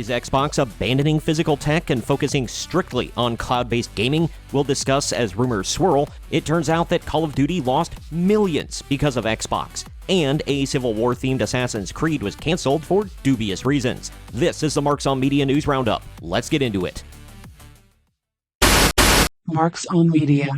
Is Xbox abandoning physical tech and focusing strictly on cloud-based gaming? We'll discuss as rumors swirl. It turns out that Call of Duty lost millions because of Xbox, and a Civil War-themed Assassin's Creed was canceled for dubious reasons. This is the Marks on Media News Roundup. Let's get into it. Marks on Media.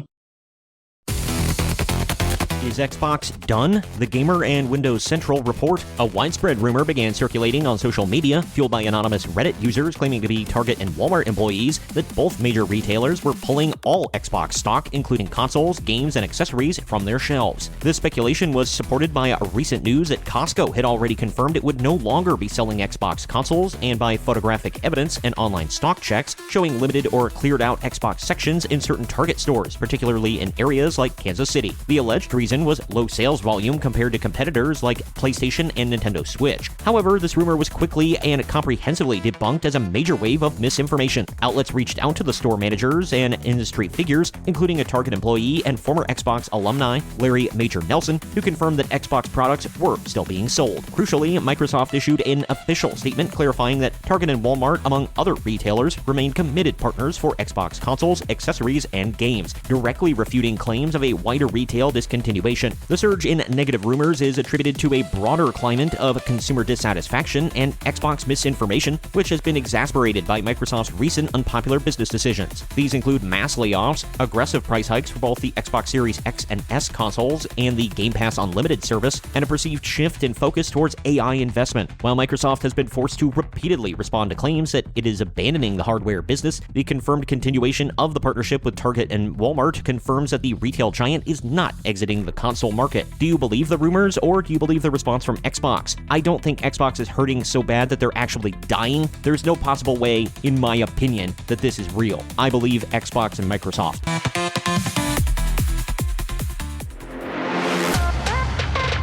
Is Xbox done? The Gamer and Windows Central report. A widespread rumor began circulating on social media, fueled by anonymous Reddit users claiming to be Target and Walmart employees, that both major retailers were pulling all Xbox stock, including consoles, games, and accessories, from their shelves. This speculation was supported by recent news that Costco had already confirmed it would no longer be selling Xbox consoles, and by photographic evidence and online stock checks showing limited or cleared out Xbox sections in certain Target stores, particularly in areas like Kansas City. The alleged reason was low sales volume compared to competitors like PlayStation and Nintendo Switch. However, this rumor was quickly and comprehensively debunked as a major wave of misinformation. Outlets reached out to the store managers and industry figures, including a Target employee and former Xbox alumni, Larry Major Nelson, who confirmed that Xbox products were still being sold. Crucially, Microsoft issued an official statement clarifying that Target and Walmart, among other retailers, remain committed partners for Xbox consoles, accessories, and games, directly refuting claims of a wider retail discontinuation. The surge in negative rumors is attributed to a broader climate of consumer dissatisfaction and Xbox misinformation, which has been exacerbated by Microsoft's recent unpopular business decisions. These include mass layoffs, aggressive price hikes for both the Xbox Series X and S consoles, and the Game Pass Unlimited service, and a perceived shift in focus towards AI investment. While Microsoft has been forced to repeatedly respond to claims that it is abandoning the hardware business, the confirmed continuation of the partnership with Target and Walmart confirms that the retail giant is not exiting the console market. Do you believe the rumors, or do you believe the response from Xbox? I don't think Xbox is hurting so bad that they're actually dying. There's no possible way, in my opinion, that this is real. I believe Xbox and Microsoft.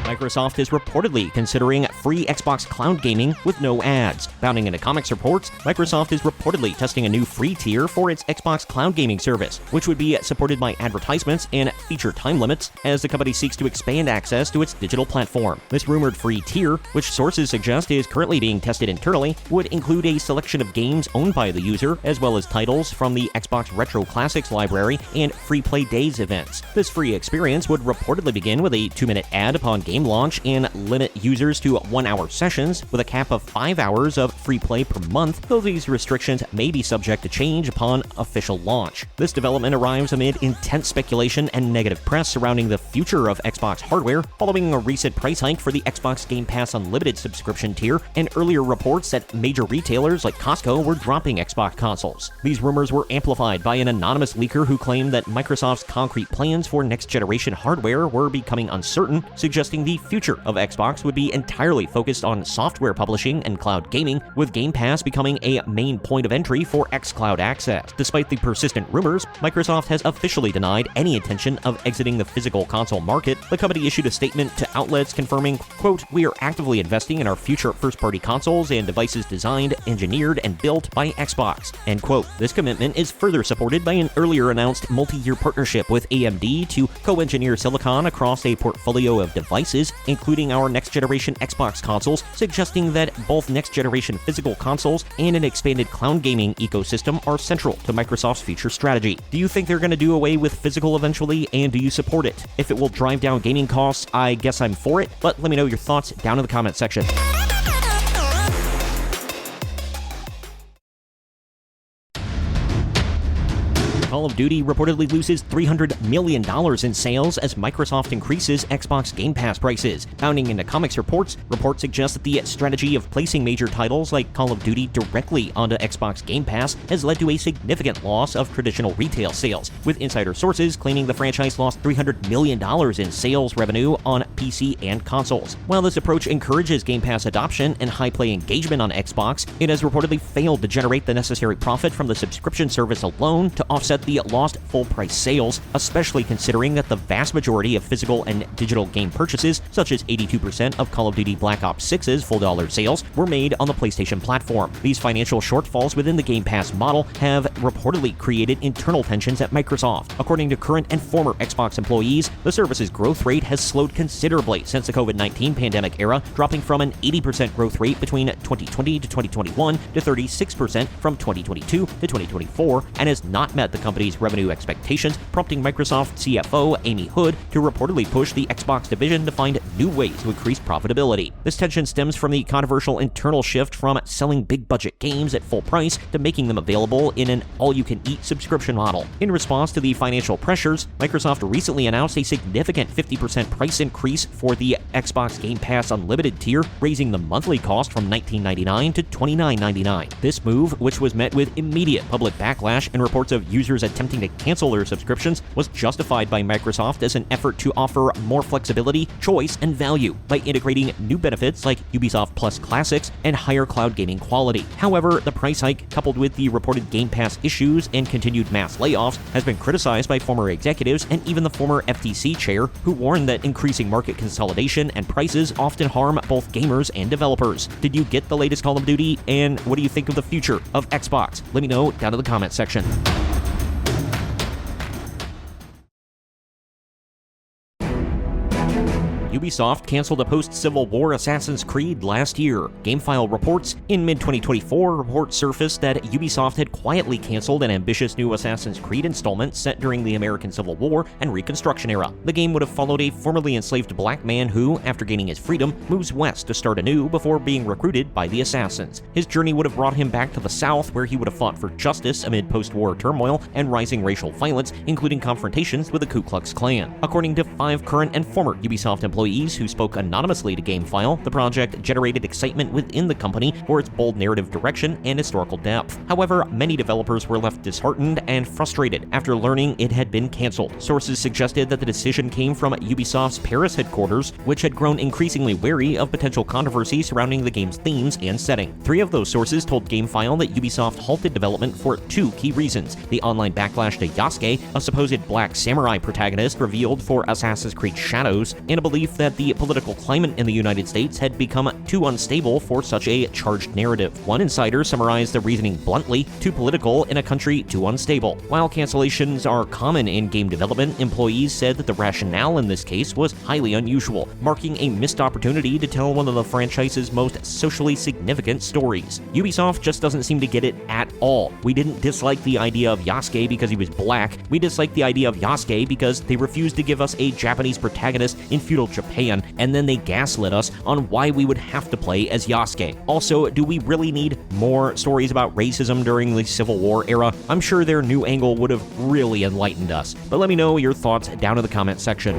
Microsoft is reportedly considering free Xbox cloud gaming with no ads. Bounding into comics reports, Microsoft is reportedly testing a new free tier for its Xbox cloud gaming service, which would be supported by advertisements and feature time limits as the company seeks to expand access to its digital platform. This rumored free tier, which sources suggest is currently being tested internally, would include a selection of games owned by the user, as well as titles from the Xbox Retro Classics library and Free Play Days events. This free experience would reportedly begin with a 2-minute ad upon game launch and limit users to 1-hour sessions with a cap of 5 hours of free play per month, though these restrictions may be subject to change upon official launch. This development arrives amid intense speculation and negative press surrounding the future of Xbox hardware, following a recent price hike for the Xbox Game Pass Unlimited subscription tier, and earlier reports that major retailers like Costco were dropping Xbox consoles. These rumors were amplified by an anonymous leaker who claimed that Microsoft's concrete plans for next-generation hardware were becoming uncertain, suggesting the future of Xbox would be entirely focused on software publishing and cloud gaming, with Game Pass becoming a main point of entry for xCloud access. Despite the persistent rumors, Microsoft has officially denied any intention of exiting the physical console market. The company issued a statement to outlets confirming, quote, "We are actively investing in our future first-party consoles and devices designed, engineered, and built by Xbox," end quote. This commitment is further supported by an earlier announced multi-year partnership with AMD to co-engineer silicon across a portfolio of devices, including our next-generation Xbox consoles, suggesting that both next-generation physical consoles and an expanded cloud gaming ecosystem are central to Microsoft's future strategy. Do you think they're going to do away with physical eventually, and do you support it? If it will drive down gaming costs, I guess I'm for it, but let me know your thoughts down in the comment section. Call of Duty reportedly loses $300 million in sales as Microsoft increases Xbox Game Pass prices. Bounding into comics reports suggest that the strategy of placing major titles like Call of Duty directly onto Xbox Game Pass has led to a significant loss of traditional retail sales, with insider sources claiming the franchise lost $300 million in sales revenue on PC and consoles. While this approach encourages Game Pass adoption and high play engagement on Xbox, it has reportedly failed to generate the necessary profit from the subscription service alone to offset that the lost full-price sales, especially considering that the vast majority of physical and digital game purchases, such as 82% of Call of Duty Black Ops 6's full-dollar sales, were made on the PlayStation platform. These financial shortfalls within the Game Pass model have reportedly created internal tensions at Microsoft. According to current and former Xbox employees, the service's growth rate has slowed considerably since the COVID-19 pandemic era, dropping from an 80% growth rate between 2020 to 2021 to 36% from 2022 to 2024, and has not met the company's revenue expectations, prompting Microsoft CFO Amy Hood to reportedly push the Xbox division to find new ways to increase profitability. This tension stems from the controversial internal shift from selling big-budget games at full price to making them available in an all-you-can-eat subscription model. In response to the financial pressures, Microsoft recently announced a significant 50% price increase for the Xbox Game Pass Unlimited tier, raising the monthly cost from $19.99 to $29.99. This move, which was met with immediate public backlash and reports of users attempting to cancel their subscriptions, was justified by Microsoft as an effort to offer more flexibility, choice, and value by integrating new benefits like Ubisoft Plus Classics and higher cloud gaming quality. However, the price hike, coupled with the reported Game Pass issues and continued mass layoffs, has been criticized by former executives and even the former FTC chair, who warned that increasing market consolidation and prices often harm both gamers and developers. Did you get the latest Call of Duty, and what do you think of the future of Xbox? Let me know down in the comments section. Ubisoft canceled a post-Civil War Assassin's Creed last year. GameFile reports, in mid-2024, reports surfaced that Ubisoft had quietly canceled an ambitious new Assassin's Creed installment set during the American Civil War and Reconstruction era. The game would have followed a formerly enslaved black man who, after gaining his freedom, moves west to start anew before being recruited by the Assassins. His journey would have brought him back to the South, where he would have fought for justice amid post-war turmoil and rising racial violence, including confrontations with the Ku Klux Klan. According to 5 current and former Ubisoft employees who spoke anonymously to GameFile, the project generated excitement within the company for its bold narrative direction and historical depth. However, many developers were left disheartened and frustrated after learning it had been canceled. Sources suggested that the decision came from Ubisoft's Paris headquarters, which had grown increasingly wary of potential controversy surrounding the game's themes and setting. 3 of those sources told GameFile that Ubisoft halted development for 2 key reasons: the online backlash to Yasuke, a supposed black samurai protagonist revealed for Assassin's Creed Shadows, and a belief that the political climate in the United States had become too unstable for such a charged narrative. One insider summarized the reasoning bluntly: too political in a country too unstable. While cancellations are common in game development, employees said that the rationale in this case was highly unusual, marking a missed opportunity to tell one of the franchise's most socially significant stories. Ubisoft just doesn't seem to get it at all. We didn't dislike the idea of Yasuke because he was black. We disliked the idea of Yasuke because they refused to give us a Japanese protagonist in feudal Japan, and then they gaslit us on why we would have to play as Yasuke. Also, do we really need more stories about racism during the Civil War era? I'm sure their new angle would have really enlightened us. But let me know your thoughts down in the comment section.